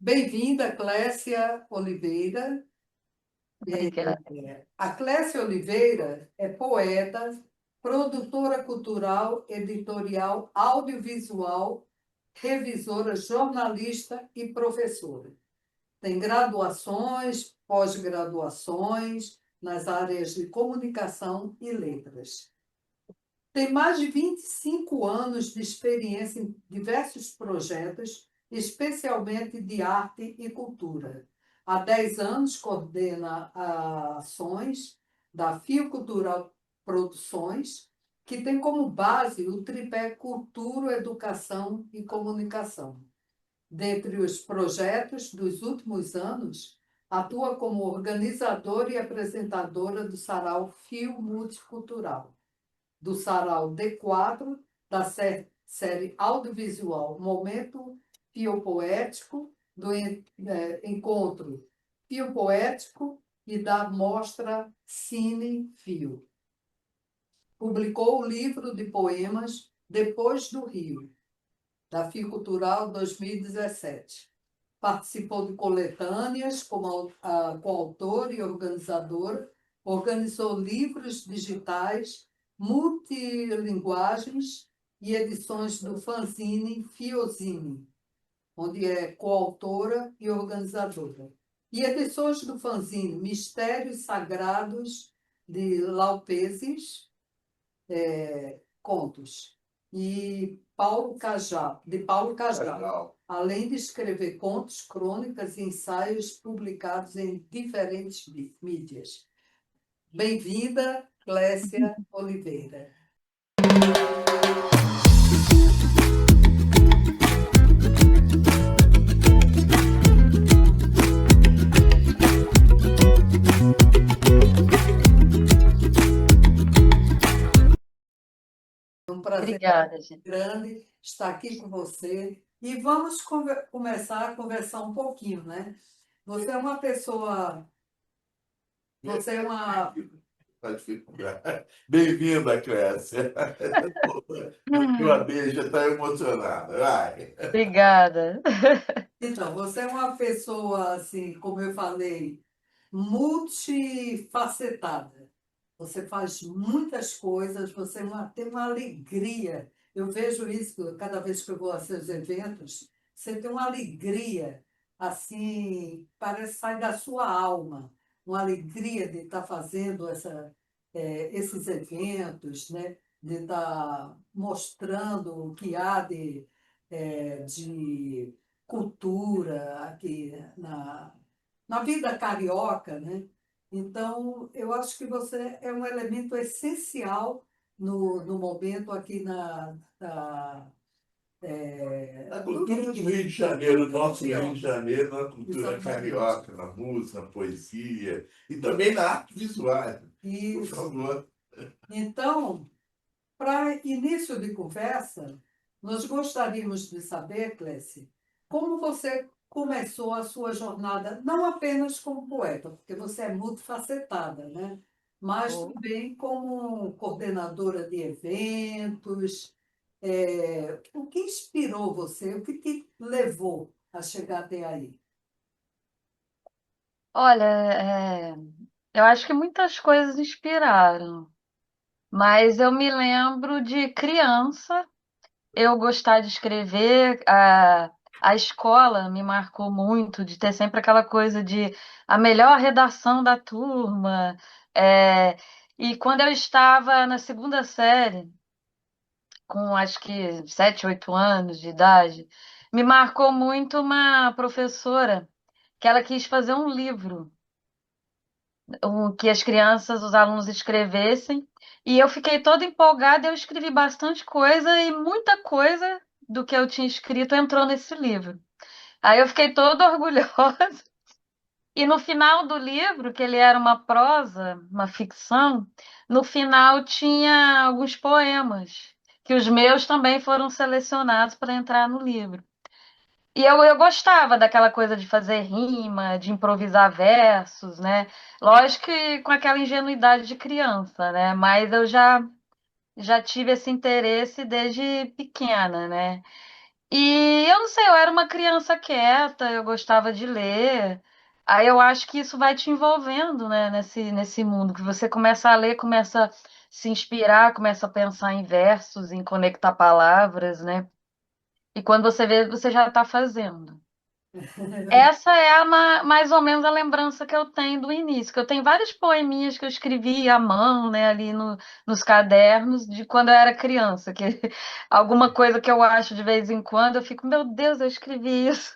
Bem-vinda, Clécia Oliveira. Obrigada. A Clécia Oliveira é poeta, produtora cultural, editorial, audiovisual, revisora, jornalista e professora. Tem graduações, pós-graduações nas áreas de comunicação e letras. Tem mais de 25 anos de experiência em diversos projetos, especialmente de arte e cultura. Há 10 anos coordena ações da Fio Cultural Produções, que tem como base o tripé Cultura, Educação e Comunicação. Dentre os projetos dos últimos anos, atua como organizadora e apresentadora do Sarau Fio Multicultural, do Sarau D4, da série audiovisual Momento Fio-Poético, do Encontro Fio-Poético e da Mostra Cine Fio. Publicou o livro de poemas Depois do Rio, da Fio Cultural 2017. Participou de coletâneas como coautora e organizadora, organizou livros digitais, multilinguagens e edições do fanzine Fiozine, onde é coautora e organizadora. E edições do fanzine Mistérios Sagrados de Laupezes, contos, e de Paulo Cajal, além de escrever contos, crônicas e ensaios publicados em diferentes mídias. Bem-vinda, Clécia Oliveira. É um prazer Obrigada, gente. grande estar aqui com você. E vamos começar a conversar um pouquinho, né? Você é uma pessoa. Você é uma. Bem-vinda, Clécia. Meu beijo, está emocionada. Vai. Obrigada. Então, você é uma pessoa, assim, como eu falei, multifacetada. Você faz muitas coisas, você tem uma alegria. Eu vejo isso cada vez que eu vou a seus eventos. Você tem uma alegria, assim, parece que sai da sua alma. Uma alegria de estar fazendo esses eventos, né? De estar mostrando o que há de cultura aqui na vida carioca, né? Então, eu acho que você é um elemento essencial no momento aqui A cultura do Rio de Janeiro, nosso Rio. Rio de Janeiro, na cultura Exatamente. carioca, na música, na poesia e também na arte visual. Por Isso. favor. Então, para início de conversa, nós gostaríamos de saber, Clécia, como você começou a sua jornada, não apenas como poeta, porque você é multifacetada, né? Mas Oh. também como coordenadora de eventos. O que inspirou você? O que te levou a chegar até aí? Olha, eu acho que muitas coisas inspiraram, mas eu me lembro de criança, eu gostar de escrever, a escola me marcou muito, de ter sempre aquela coisa de a melhor redação da turma, e quando eu estava na segunda série, com acho que 7, 8 anos de idade, me marcou muito uma professora que ela quis fazer um livro, que as crianças, os alunos escrevessem, e eu fiquei toda empolgada, eu escrevi bastante coisa e muita coisa do que eu tinha escrito entrou nesse livro. Aí eu fiquei toda orgulhosa. E no final do livro, que ele era uma prosa, uma ficção, no final tinha alguns poemas, que os meus também foram selecionados para entrar no livro. E eu gostava daquela coisa de fazer rima, de improvisar versos, né? Lógico que com aquela ingenuidade de criança, né? Mas eu já tive esse interesse desde pequena, né? E eu não sei, eu era uma criança quieta, eu gostava de ler. Aí eu acho que isso vai te envolvendo, né, nesse mundo, que você começa a ler, começa a se inspirar, começa a pensar em versos, em conectar palavras, né? E quando você vê, você já está fazendo. Essa é mais ou menos a lembrança que eu tenho do início, que eu tenho vários poeminhas que eu escrevi à mão, né, ali nos cadernos de quando eu era criança, que alguma coisa que eu acho de vez em quando, eu fico, meu Deus, eu escrevi isso.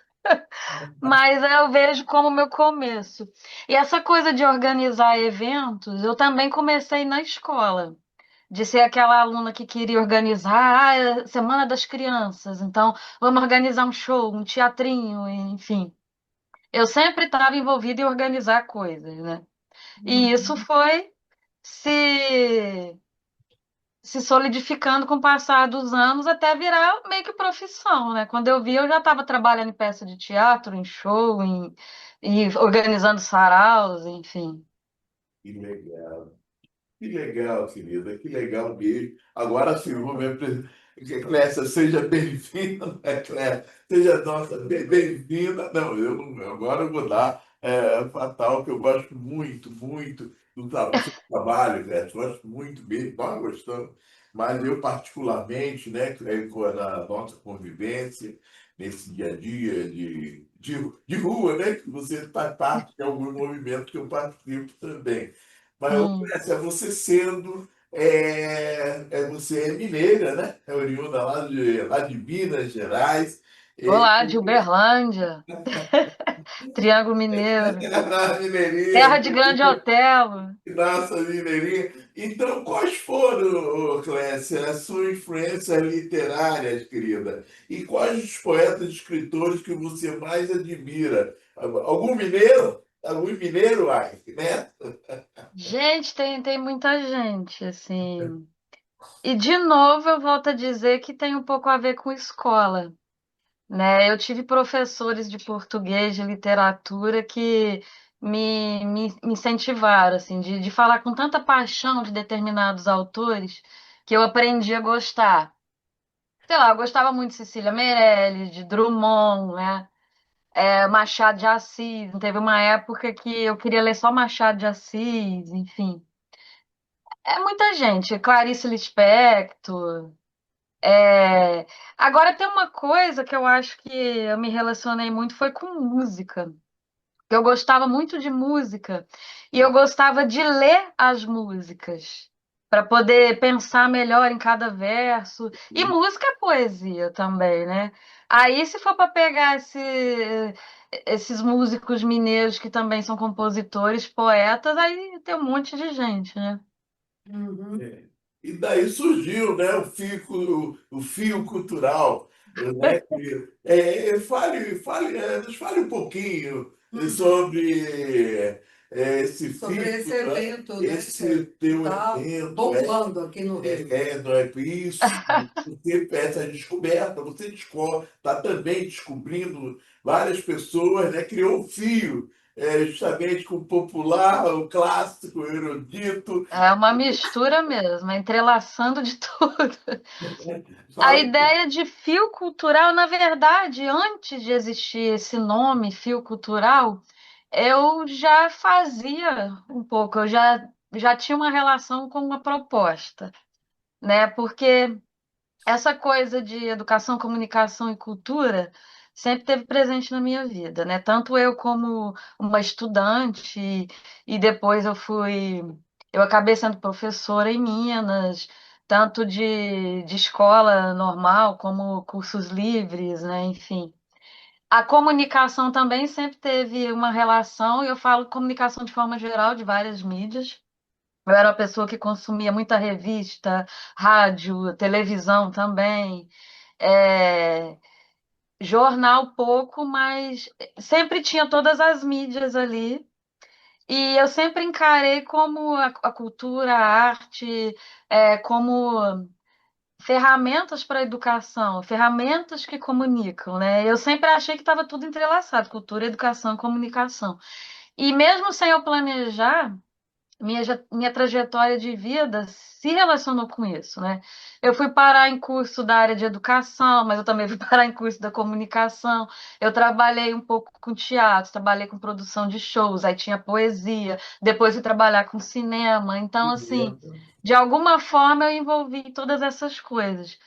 Mas eu vejo como meu começo. E essa coisa de organizar eventos, eu também comecei na escola. De ser aquela aluna que queria organizar, é Semana das Crianças, então vamos organizar um show, um teatrinho, enfim. Eu sempre estava envolvida em organizar coisas, né? E isso Uhum. foi se, se solidificando com o passar dos anos até virar meio que profissão, né? Quando eu vi, eu já estava trabalhando em peça de teatro, em show, em organizando saraus, enfim. Que legal. Que legal, querida, que legal mesmo. Agora sim, vou me apresentar. Clécia, seja bem-vinda, né, Clécia? Seja nossa bem-vinda. Não, agora eu vou dar fatal, que eu gosto muito, muito do seu trabalho, Clécia. Gosto muito mesmo, nós gostamos. Mas eu, particularmente, né, na nossa convivência, nesse dia a dia de rua, né, que você faz parte de algum movimento que eu participo também. Mas, Hum. essa, você sendo, você é mineira, né? É oriunda lá de Minas Gerais. É, Olá, de Uberlândia, Triângulo Mineiro, mineirinha, terra de Grande Otelo. nossa mineirinha. Então, quais foram, Clécia, as suas influências literárias, querida? E quais os poetas e escritores que você mais admira? Algum mineiro? Algum mineiro, ai, né? Gente, tem muita gente, assim. E de novo eu volto a dizer que tem um pouco a ver com escola, né? Eu tive professores de português, de literatura que me incentivaram, assim, de falar com tanta paixão de determinados autores que eu aprendi a gostar. Sei lá, eu gostava muito de Cecília Meirelles, de Drummond, né? Machado de Assis. Teve uma época que eu queria ler só Machado de Assis, enfim. É muita gente. Clarice Lispector. É, Agora tem uma coisa que eu acho que eu me relacionei muito foi com música. Eu gostava muito de música e eu gostava de ler as músicas para poder pensar melhor em cada verso. E música é poesia também, né? Aí, se for para pegar esses músicos mineiros que também são compositores, poetas, aí tem um monte de gente, né? Uhum. É. E daí surgiu, né, o fio cultural, né? Nos fale um pouquinho Uhum. sobre esse Sobre fio esse cultural, evento, né, esse que teu está evento, bombando aqui no Rio. não é por isso, você essa descoberta, você está também descobrindo várias pessoas, né? Criou um fio, justamente com o popular, o clássico, o erudito. É uma mistura mesmo, é entrelaçando de tudo. A Fala. ideia de fio cultural, na verdade, antes de existir esse nome, fio cultural, eu já fazia um pouco, já tinha uma relação com uma proposta, né? Porque essa coisa de educação, comunicação e cultura sempre esteve presente na minha vida, né? Tanto eu como uma estudante, e depois eu acabei sendo professora em Minas, tanto de escola normal como cursos livres, né? Enfim. A comunicação também sempre teve uma relação, e eu falo comunicação de forma geral, de várias mídias. Eu era uma pessoa que consumia muita revista, rádio, televisão também, é, jornal pouco, mas sempre tinha todas as mídias ali. E eu sempre encarei como a cultura, a arte, como ferramentas para a educação, ferramentas que comunicam, né? Eu sempre achei que estava tudo entrelaçado, cultura, educação e comunicação. E mesmo sem eu planejar, minha trajetória de vida se relacionou com isso, né? Eu fui parar em curso da área de educação, mas eu também fui parar em curso da comunicação. Eu trabalhei um pouco com teatro, trabalhei com produção de shows, aí tinha poesia, depois fui trabalhar com cinema. Então, assim, de alguma forma eu envolvi todas essas coisas.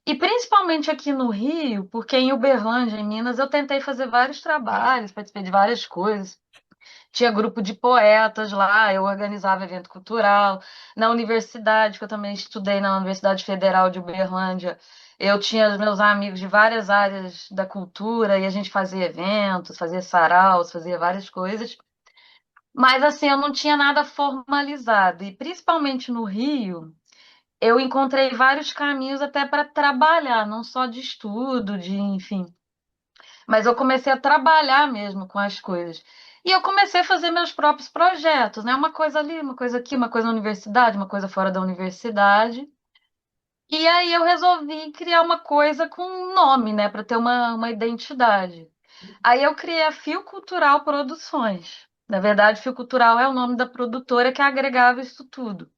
E principalmente aqui no Rio, porque em Uberlândia, em Minas, eu tentei fazer vários trabalhos, participei de várias coisas. Tinha grupo de poetas lá, eu organizava evento cultural. Na universidade, que eu também estudei na Universidade Federal de Uberlândia, eu tinha os meus amigos de várias áreas da cultura e a gente fazia eventos, fazia saraus, fazia várias coisas. Mas assim, eu não tinha nada formalizado. E principalmente no Rio, eu encontrei vários caminhos até para trabalhar, não só de estudo, de, enfim, mas eu comecei a trabalhar mesmo com as coisas. E eu comecei a fazer meus próprios projetos, né? Uma coisa ali, uma coisa aqui, uma coisa na universidade, uma coisa fora da universidade. E aí eu resolvi criar uma coisa com um nome, né? Para ter uma identidade. Aí eu criei a Fio Cultural Produções. Na verdade, Fio Cultural é o nome da produtora que agregava isso tudo.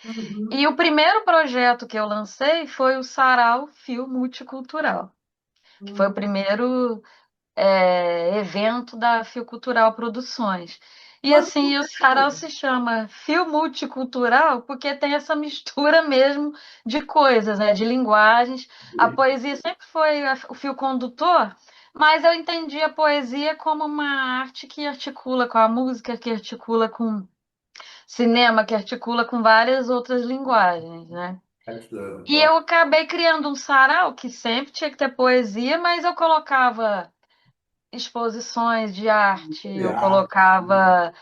Uhum. E o primeiro projeto que eu lancei foi o Sarau Fio Multicultural, que foi o Uhum. primeiro evento da Fio Cultural Produções. E Quando assim, o sarau começou? se chama Fio Multicultural porque tem essa mistura mesmo de coisas, né, de linguagens. A poesia sempre foi o fio condutor, mas eu entendi a poesia como uma arte que articula com a música, que articula com cinema, que articula com várias outras linguagens, né? E eu acabei criando um sarau que sempre tinha que ter poesia, mas eu colocava exposições de arte, eu Ah, colocava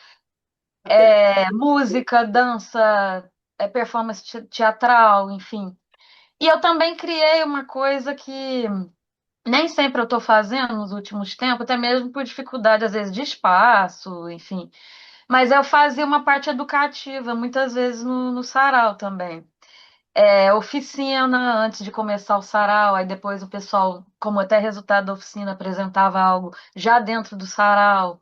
até música, dança, performance teatral, enfim. E eu também criei uma coisa que nem sempre eu estou fazendo nos últimos tempos, até mesmo por dificuldade, às vezes, de espaço, enfim. Mas eu fazia uma parte educativa, muitas vezes no sarau também. Oficina antes de começar o sarau, aí depois o pessoal, como até resultado da oficina, apresentava algo já dentro do sarau.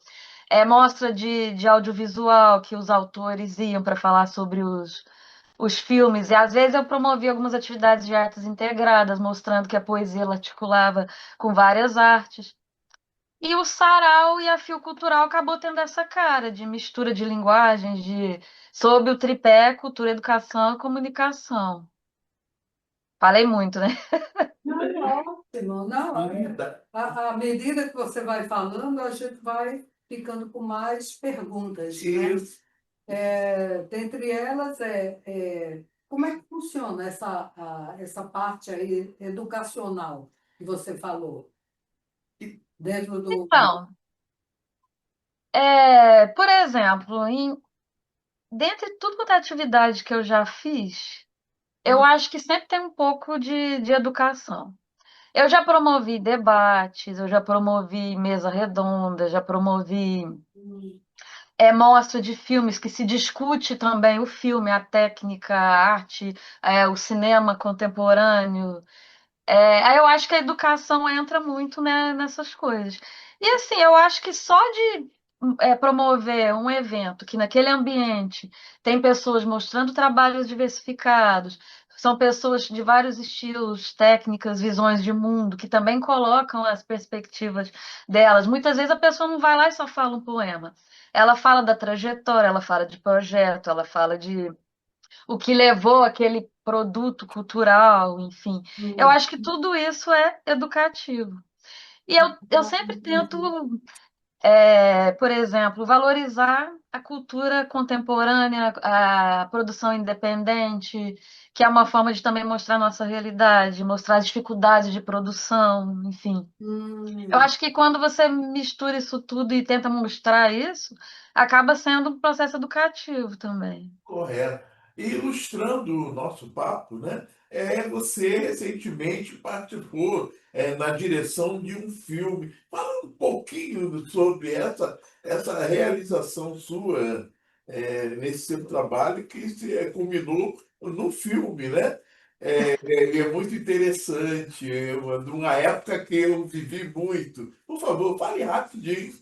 Mostra de audiovisual que os autores iam para falar sobre os filmes, e às vezes eu promovia algumas atividades de artes integradas, mostrando que a poesia ela articulava com várias artes. E o sarau e a Fio Cultural acabou tendo essa cara de mistura de linguagens, sob o tripé cultura, educação e comunicação. Falei muito, né? Não, é ótimo. Não, à medida que você vai falando, a gente vai ficando com mais perguntas, né? isso. Dentre elas, como é que funciona essa parte aí educacional que você falou? Dentro do. Então, por exemplo, dentre tudo quanto é atividade que eu já fiz, eu acho que sempre tem um pouco de educação. Eu já promovi debates, eu já promovi mesa redonda, já promovi mostra de filmes que se discute também o filme, a técnica, a arte, o cinema contemporâneo. Aí eu acho que a educação entra muito, né, nessas coisas. E assim, eu acho que só de promover um evento que naquele ambiente tem pessoas mostrando trabalhos diversificados, são pessoas de vários estilos, técnicas, visões de mundo, que também colocam as perspectivas delas. Muitas vezes a pessoa não vai lá e só fala um poema. Ela fala da trajetória, ela fala de projeto, ela fala de o que levou aquele produto cultural, enfim. Eu Hum. acho que tudo isso é educativo. E eu sempre tento, por exemplo, valorizar a cultura contemporânea, a produção independente, que é uma forma de também mostrar a nossa realidade, mostrar as dificuldades de produção, enfim. Eu Hum. acho que quando você mistura isso tudo e tenta mostrar isso, acaba sendo um processo educativo também. Correto. E ilustrando o nosso papo, né? Você recentemente participou na direção de um filme. Fala um pouquinho sobre essa realização sua nesse seu trabalho que se culminou no filme, né? É muito interessante, de uma época que eu vivi muito. Por favor, fale rapidinho.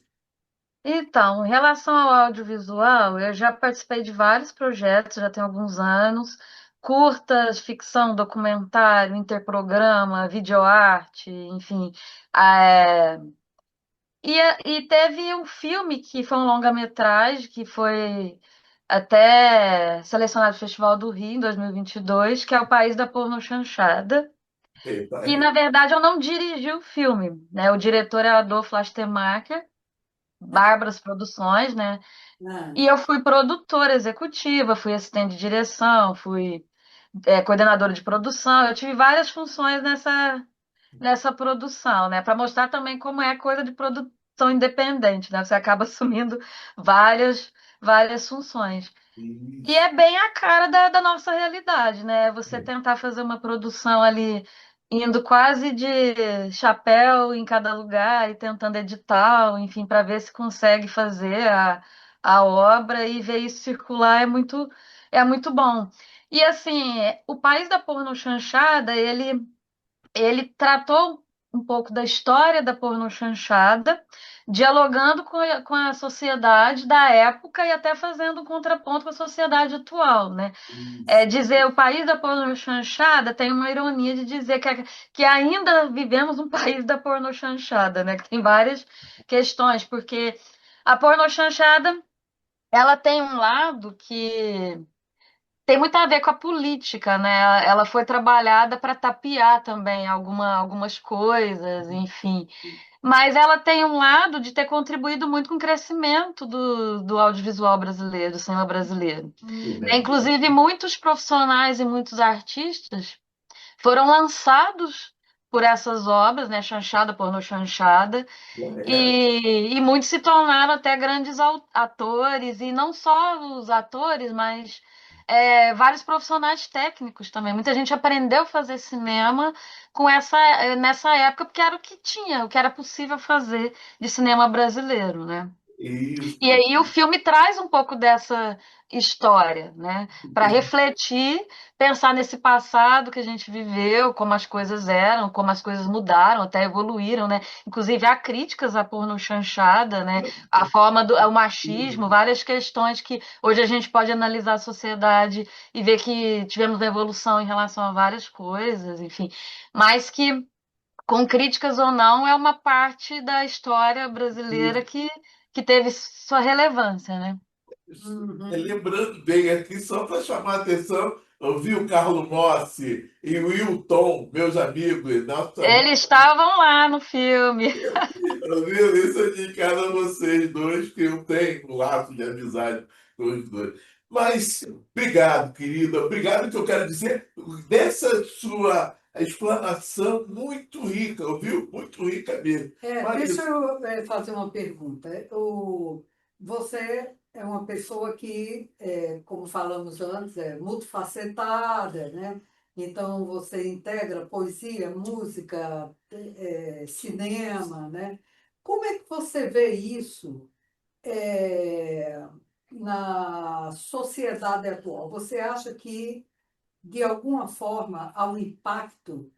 Então, em relação ao audiovisual, eu já participei de vários projetos, já tem alguns anos, curtas, ficção, documentário, interprograma, videoarte, enfim. É, e teve um filme que foi um longa-metragem, que foi até selecionado no Festival do Rio em 2022, que é O País da Pornochanchada. Eita, E, na verdade, eu não dirigi o filme, né? O diretor é Adolfo Lastemacher, Bárbaras Produções, né? Ah, E eu fui produtora executiva, fui assistente de direção, fui coordenadora de produção. Eu tive várias funções nessa produção, né? Para mostrar também como é coisa de produção independente, né? Você acaba assumindo várias funções. E isso. é bem a cara da nossa realidade, né? Você tentar fazer uma produção ali, indo quase de chapéu em cada lugar e tentando editar, enfim, para ver se consegue fazer a obra e ver isso circular é muito bom. E assim, o País da Pornochanchada, ele tratou um pouco da história da pornochanchada, dialogando com a sociedade da época e até fazendo um contraponto com a sociedade atual, né? Isso. Dizer o país da pornochanchada tem uma ironia de dizer que ainda vivemos um país da pornochanchada, né? Que tem várias questões, porque a pornochanchada, ela tem um lado que tem muito a ver com a política, né? Ela foi trabalhada para tapear também algumas coisas, enfim. Mas ela tem um lado de ter contribuído muito com o crescimento do audiovisual brasileiro, do cinema brasileiro. Né? hum, Inclusive, muitos profissionais e muitos artistas foram lançados por essas obras, né? Chanchada, pornô chanchada, É, e muitos se tornaram até grandes atores, e não só os atores, mas vários profissionais técnicos também. Muita gente aprendeu a fazer cinema nessa época, porque era o que tinha, o que era possível fazer de cinema brasileiro, né? E isso. aí o filme traz um pouco dessa história, né? Para refletir, pensar nesse passado que a gente viveu, como as coisas eram, como as coisas mudaram, até evoluíram, né? Inclusive há críticas à pornochanchada, né? A forma o machismo, várias questões que hoje a gente pode analisar a sociedade e ver que tivemos uma evolução em relação a várias coisas, enfim, mas que com críticas ou não, é uma parte da história brasileira que teve sua relevância, né? uhum. Lembrando bem aqui, só para chamar a atenção, eu vi o Carlo Mossi e o Wilton, meus amigos, nossos amigos. Eles estavam lá no filme. Tá vendo? Isso é dedicado a vocês dois, que eu tenho um laço de amizade com os dois. Mas, obrigado, querida. Obrigado, que eu quero dizer, dessa sua explanação muito rica, ouviu? Muito rica mesmo. Deixa Mas, eu fazer uma pergunta. Você é uma pessoa que, como falamos antes, é multifacetada, né? Então, você integra poesia, música, cinema, né? Como é que você vê isso, eh, na sociedade atual? Você acha que, de alguma forma, há um impacto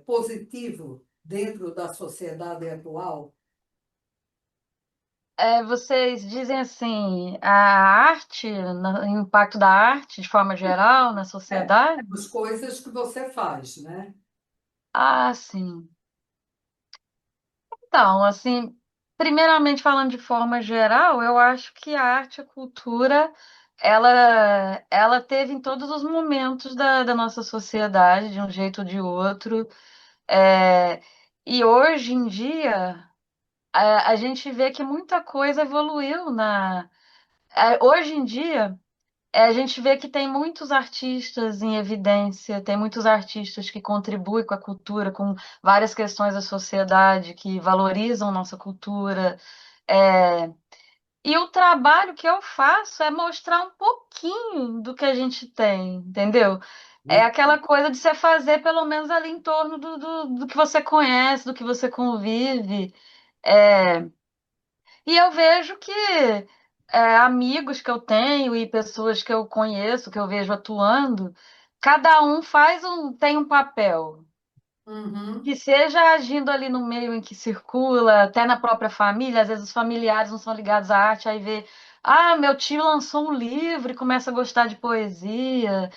positivo dentro da sociedade atual? Vocês dizem assim, a arte, o impacto da arte de forma geral na É, sociedade? as coisas que você faz, né? Ah, sim. Então, assim, primeiramente falando de forma geral, eu acho que a arte e a cultura, ela teve em todos os momentos da nossa sociedade, de um jeito ou de outro. É, e hoje em dia, a gente vê que muita coisa evoluiu hoje em dia, a gente vê que tem muitos artistas em evidência, tem muitos artistas que contribuem com a cultura, com várias questões da sociedade, que valorizam nossa cultura. É, E o trabalho que eu faço é mostrar um pouquinho do que a gente tem, entendeu? É aquela coisa de você fazer pelo menos ali em torno do que você conhece, do que você convive. É, E eu vejo que amigos que eu tenho e pessoas que eu conheço, que eu vejo atuando, cada um tem um papel. Uhum. que seja agindo ali no meio em que circula, até na própria família, às vezes os familiares não são ligados à arte, aí vê, ah, meu tio lançou um livro e começa a gostar de poesia.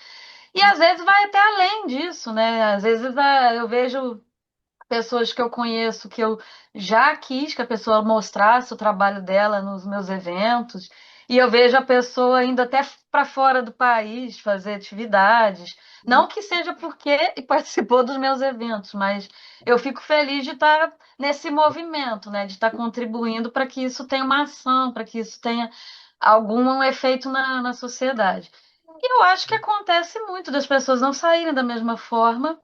E às vezes vai até além disso, né? Às vezes eu vejo pessoas que eu conheço que eu já quis que a pessoa mostrasse o trabalho dela nos meus eventos, e eu vejo a pessoa indo até para fora do país fazer atividades. Não que seja porque participou dos meus eventos, mas eu fico feliz de estar nesse movimento, né? De estar contribuindo para que isso tenha uma ação, para que isso tenha algum efeito na sociedade. E eu acho que acontece muito das pessoas não saírem da mesma forma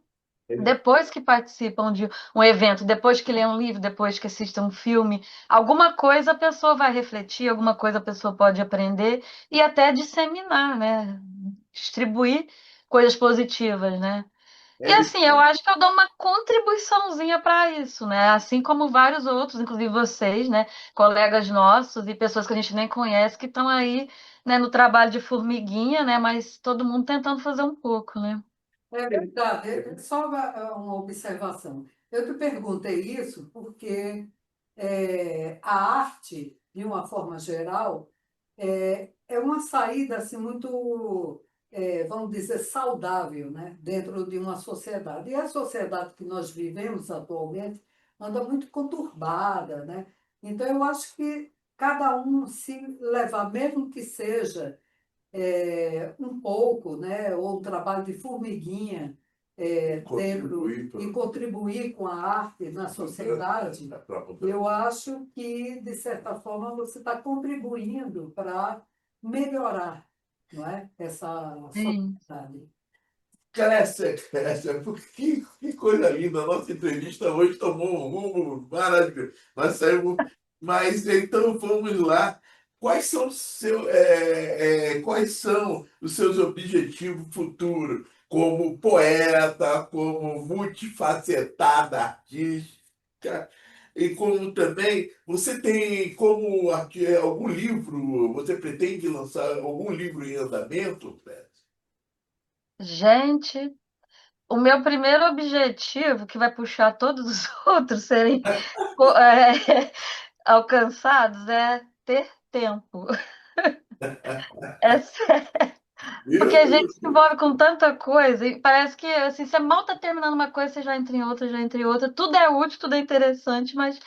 depois que participam de um evento, depois que lê um livro, depois que assistem um filme, alguma coisa a pessoa vai refletir, alguma coisa a pessoa pode aprender e até disseminar, né? Distribuir coisas positivas, né? E É, assim, eu acho que eu dou uma contribuiçãozinha para isso, né? Assim como vários outros, inclusive vocês, né? Colegas nossos e pessoas que a gente nem conhece que estão aí, né, no trabalho de formiguinha, né? Mas todo mundo tentando fazer um pouco, né? É verdade. Só uma observação. Eu te perguntei isso porque a arte, de uma forma geral, é uma saída assim, muito, vamos dizer, saudável, né, dentro de uma sociedade. E a sociedade que nós vivemos atualmente anda muito conturbada, né? Então, eu acho que cada um se levar, mesmo que seja um pouco, né, ou um trabalho de formiguinha dentro contribuir e para contribuir com a arte na sociedade, eu acho que, de certa forma, você está contribuindo para melhorar, não é, essa Sim. sociedade. Clécia, que coisa linda! A nossa entrevista hoje tomou um rumo maravilhoso. Nós saímos, mas então vamos lá. Quais são os seus objetivos futuros como poeta, como multifacetada artística e como também você tem como algum livro? Você pretende lançar algum livro em andamento, Clécia? Gente, o meu primeiro objetivo, que vai puxar todos os outros serem alcançados, é ter tempo. É sério, porque a gente se envolve com tanta coisa e parece que assim, você mal está terminando uma coisa, você já entra em outra, já entra em outra. Tudo é útil, tudo é interessante, mas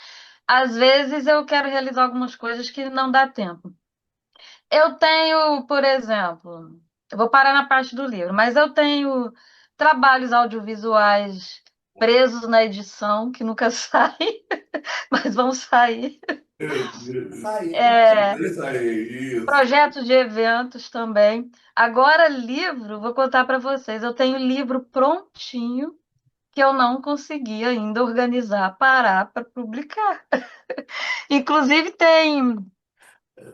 às vezes eu quero realizar algumas coisas que não dá tempo. Eu tenho, por exemplo, eu vou parar na parte do livro, mas eu tenho trabalhos audiovisuais presos na edição, que nunca saem, mas vão sair. Sair, né? É, Isso aí, isso. projetos de eventos também. Agora, livro, vou contar para vocês. Eu tenho livro prontinho que eu não consegui ainda organizar, parar para publicar. Inclusive, tem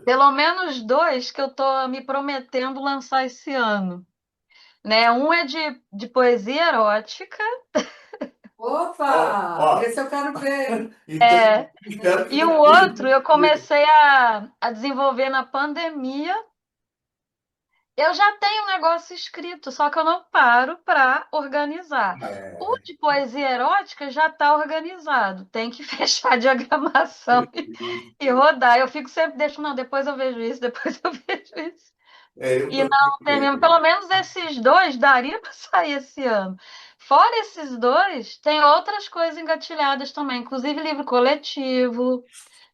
pelo menos dois que eu estou me prometendo lançar esse ano. Né? Um é de poesia erótica, Ó, Opa! ó. Esse eu quero ver. Então, é, espero que e o não outro eu seja. comecei a desenvolver na pandemia. Eu já tenho um negócio escrito, só que eu não paro para organizar. O É, de poesia erótica já está organizado, tem que fechar a diagramação e rodar. Eu fico sempre, deixo, não, depois eu vejo isso, depois eu vejo isso. eu E também. não termino. Pelo menos esses dois daria para sair esse ano. Fora esses dois, tem outras coisas engatilhadas também, inclusive livro coletivo.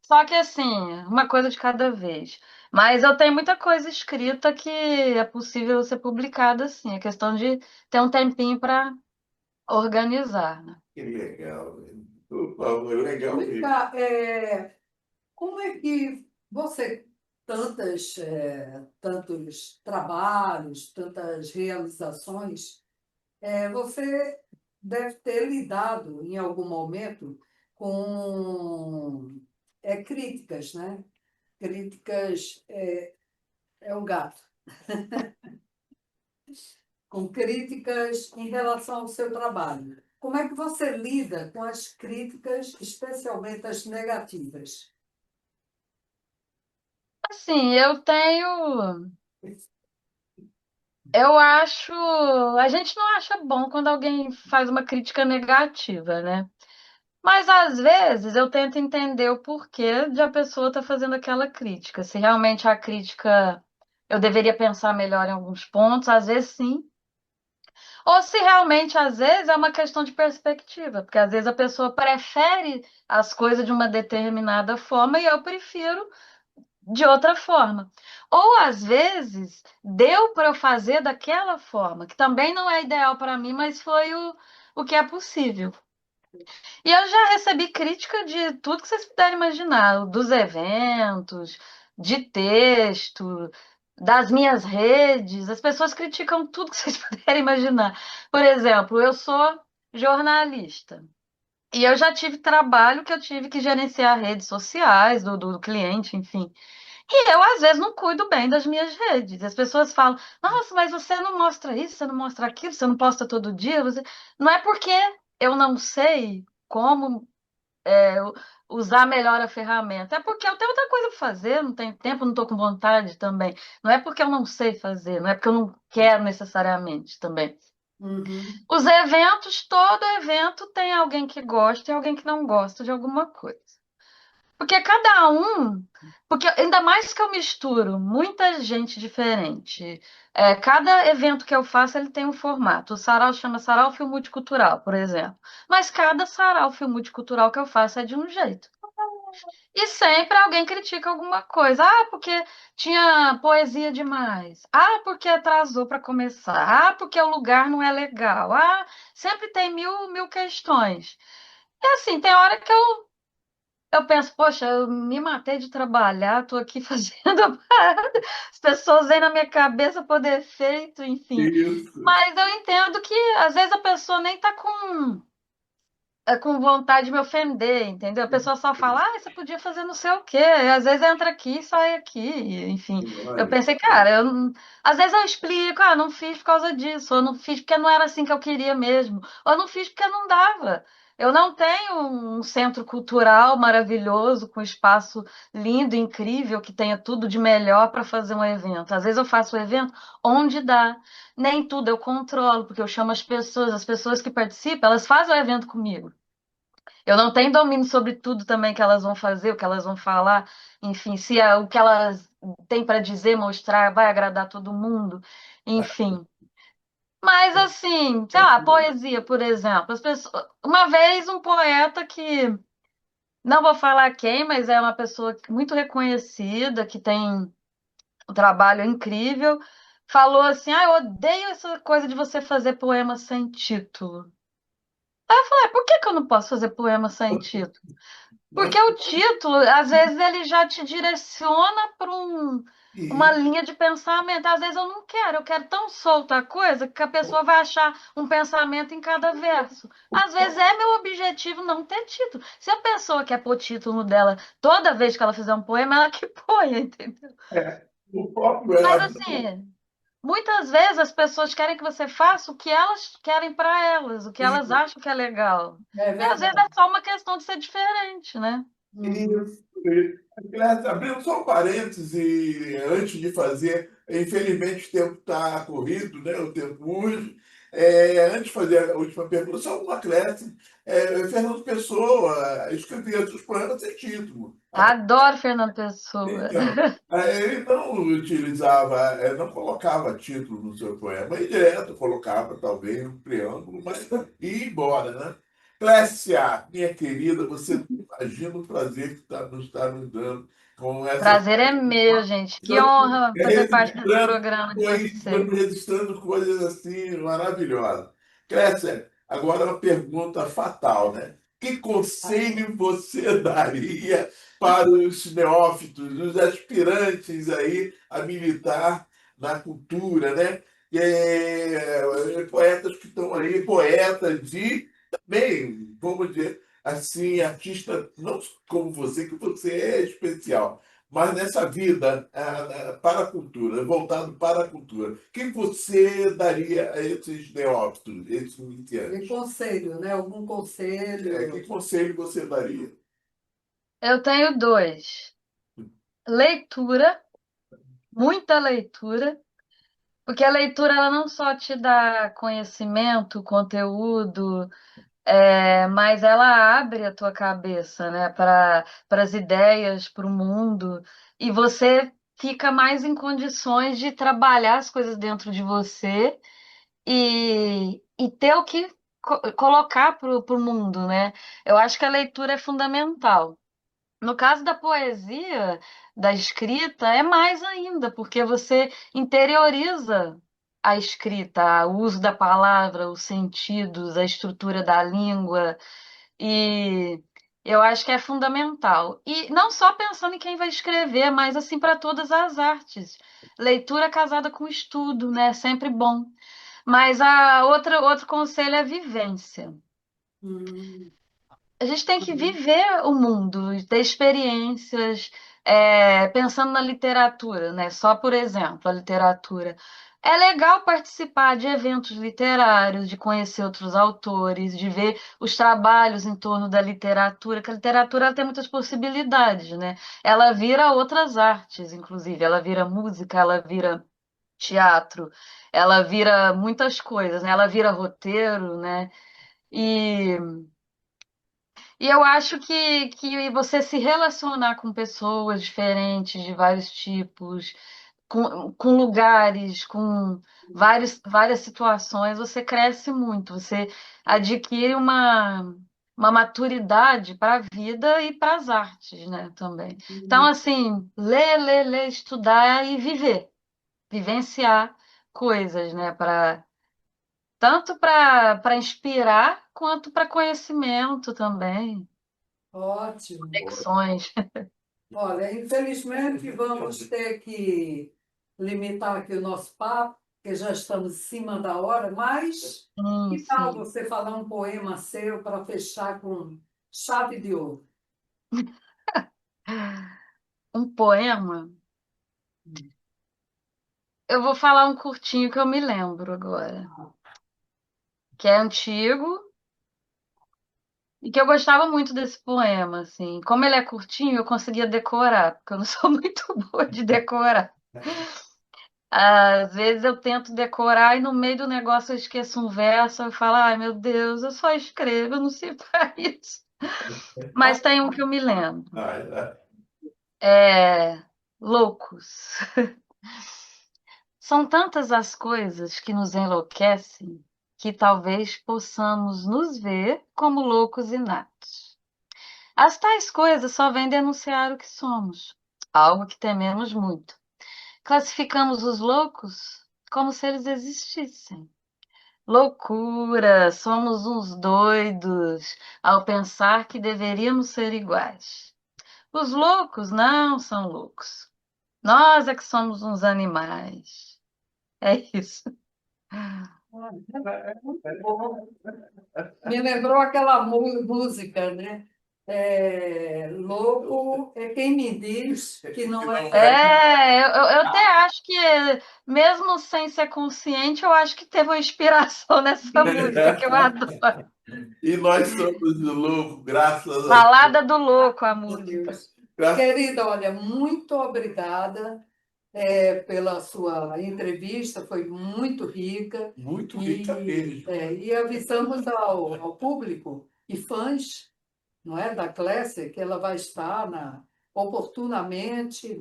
Só que assim, uma coisa de cada vez. Mas eu tenho muita coisa escrita que é possível ser publicada assim. É questão de ter um tempinho para organizar, né? Que legal, velho. Opa, legal Vem mesmo. cá, como é que você, tantos trabalhos, tantas realizações, você deve ter lidado em algum momento com críticas, né? Críticas é um gato. Com críticas em relação ao seu trabalho. Como é que você lida com as críticas, especialmente as negativas? Assim, eu tenho Eu acho. A gente não acha bom quando alguém faz uma crítica negativa, né? Mas às vezes eu tento entender o porquê de a pessoa estar fazendo aquela crítica. Se realmente a crítica eu deveria pensar melhor em alguns pontos, às vezes sim. Ou se realmente, às vezes, é uma questão de perspectiva, porque às vezes a pessoa prefere as coisas de uma determinada forma e eu prefiro de outra forma. Ou às vezes deu para eu fazer daquela forma, que também não é ideal para mim, mas foi o que é possível. E eu já recebi crítica de tudo que vocês puderem imaginar, dos eventos, de texto, das minhas redes. As pessoas criticam tudo que vocês puderem imaginar. Por exemplo, eu sou jornalista. E eu já tive trabalho que eu tive que gerenciar redes sociais do cliente, enfim. E eu, às vezes, não cuido bem das minhas redes. As pessoas falam, nossa, mas você não mostra isso, você não mostra aquilo, você não posta todo dia. Não é porque eu não sei como usar melhor a ferramenta, é porque eu tenho outra coisa para fazer, não tenho tempo, não estou com vontade também. Não é porque eu não sei fazer, não é porque eu não quero necessariamente também. Uhum. Os eventos, todo evento tem alguém que gosta e alguém que não gosta de alguma coisa. Porque cada um, porque ainda mais que eu misturo muita gente diferente. Cada evento que eu faço, ele tem um formato. O sarau chama Sarau Fio Multicultural, por exemplo. Mas cada sarau Fio Multicultural que eu faço é de um jeito. E sempre alguém critica alguma coisa. Ah, porque tinha poesia demais. Ah, porque atrasou para começar. Ah, porque o lugar não é legal. Ah, sempre tem mil questões. E assim, tem hora que eu penso, poxa, eu me matei de trabalhar, estou aqui fazendo a parada, as pessoas vêm na minha cabeça por defeito, enfim. Isso. Mas eu entendo que às vezes a pessoa nem está com vontade de me ofender, entendeu? A pessoa só fala, ah, você podia fazer não sei o quê. E às vezes entra aqui e sai aqui, enfim. Eu Olha, pensei, cara, às vezes eu explico, ah, não fiz por causa disso, ou não fiz porque não era assim que eu queria mesmo, ou não fiz porque não dava. Eu não tenho um centro cultural maravilhoso, com espaço lindo, incrível, que tenha tudo de melhor para fazer um evento. Às vezes eu faço o evento onde dá. Nem tudo eu controlo, porque eu chamo as pessoas que participam, elas fazem o evento comigo. Eu não tenho domínio sobre tudo também que elas vão fazer, o que elas vão falar, enfim, se o que elas têm para dizer, mostrar, vai agradar todo mundo, enfim. Mas assim, sei lá, poesia, por exemplo, uma vez um poeta que não vou falar quem, mas é uma pessoa muito reconhecida, que tem um trabalho incrível, falou assim: "Ah, eu odeio essa coisa de você fazer poema sem título." Aí eu falei: "Por que que eu não posso fazer poema sem título?" mas Porque o título, às vezes, ele já te direciona para uma e, linha de pensamento. Às vezes eu não quero, eu quero tão solta a coisa que a pessoa vai achar um pensamento em cada verso. Às vezes é meu objetivo não ter título. Se a pessoa quer pôr título dela toda vez que ela fizer um poema, ela que ponha, entendeu? o próprio Mas assim, muitas vezes as pessoas querem que você faça o que elas querem para elas, o que elas e, acham que é legal. É E às vezes é verdade. só uma questão de ser diferente, né? Uhum. Aliás, abrindo só um parêntese antes de fazer, infelizmente o tempo está corrido, né? O tempo urge. Antes de fazer a última pergunta, só um acréscimo. Fernando Pessoa escrevia seus poemas sem título. Adoro Fernando Pessoa. Então, ele não utilizava, não colocava título no seu poema, e direto colocava, talvez, um preâmbulo, mas ia embora, né? Clécia, minha querida, você não imagina o prazer que nos dando com essa. Prazer é meu, gente. Que honra fazer parte desse programa de vocês. Estamos registrando coisas assim maravilhosas. Clécia, agora uma pergunta fatal, né? Que conselho você daria para os neófitos, os aspirantes aí a militar na cultura, né? Poetas que estão aí, poetas e também, vamos dizer assim, artista, não como você, que você é especial, mas nessa vida para a cultura, voltado para a cultura, o que você daria a esses neófitos, esses E iniciantes? conselho, né? Algum Que conselho? conselho você daria? Eu tenho dois. Leitura, muita leitura, Porque a leitura ela não só te dá conhecimento, conteúdo, mas ela abre a tua cabeça, né, para as ideias, para o mundo, e você fica mais em condições de trabalhar as coisas dentro de você e ter o que colocar para o mundo, né? Eu acho que a leitura é fundamental. No caso da poesia, da escrita, é mais ainda, porque você interioriza a escrita, o uso da palavra, os sentidos, a estrutura da língua, e eu acho que é fundamental. E não só pensando em quem vai escrever, mas assim para todas as artes. Leitura casada com estudo, né? É sempre bom. Mas outro conselho é a vivência. Hum, A gente tem que uhum, viver o mundo, ter experiências, pensando na literatura, né? Só por exemplo, a literatura. É legal participar de eventos literários, de conhecer outros autores, de ver os trabalhos em torno da literatura, que a literatura ela tem muitas possibilidades, né? Ela vira outras artes, inclusive, ela vira música, ela vira teatro, ela vira muitas coisas, né? Ela vira roteiro, né? E e eu acho que você se relacionar com pessoas diferentes, de vários tipos, com lugares, com várias situações, você cresce muito, você adquire uma maturidade para a vida e para as artes, né, também. Então, uhum. assim, ler, estudar e viver, vivenciar coisas, né, tanto para inspirar quanto para conhecimento também. Ótimo. Conexões. Olha, infelizmente vamos ter que limitar aqui o nosso papo, porque já estamos em cima da hora, mas que tal Sim. você falar um poema seu para fechar com chave de ouro? Um poema. Eu vou falar um curtinho que eu me lembro agora, que é antigo e que eu gostava muito desse poema, assim. Como ele é curtinho, eu conseguia decorar, porque eu não sou muito boa de decorar. Às vezes eu tento decorar e no meio do negócio eu esqueço um verso, eu falo, ai meu Deus, eu só escrevo, eu não sei para isso. Mas tem um que eu me lembro. Ah, É Loucos. São tantas as coisas que nos enlouquecem que talvez possamos nos ver como loucos inatos. As tais coisas só vêm denunciar o que somos, algo que tememos muito. Classificamos os loucos como se eles existissem. Loucura, somos uns doidos ao pensar que deveríamos ser iguais. Os loucos não são loucos. Nós é que somos uns animais. É isso. Me lembrou aquela música, né? Louco é quem me diz que não é. Eu até acho que, mesmo sem ser consciente, eu acho que teve uma inspiração nessa música que eu adoro. e nós somos de louco, graças a Balada do Louco, a música. Deus. graças, Querida, olha, muito obrigada pela sua entrevista, foi muito rica. muito rica E, mesmo. e avisamos ao público e fãs, não é, da Clécia, que ela vai estar oportunamente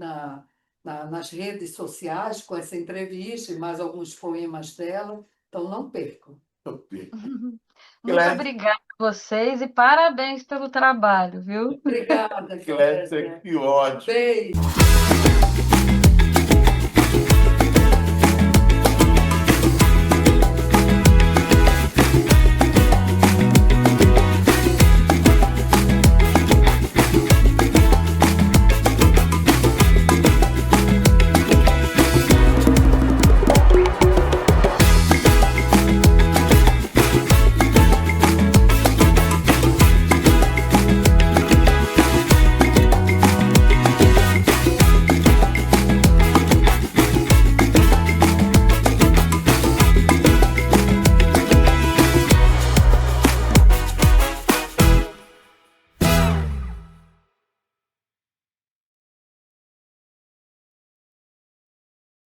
nas redes sociais com essa entrevista e mais alguns poemas dela. Então, não percam. Muito Clécia, obrigada a vocês e parabéns pelo trabalho, viu? Obrigada, Clécia, Clécia. que ótimo. Beijo.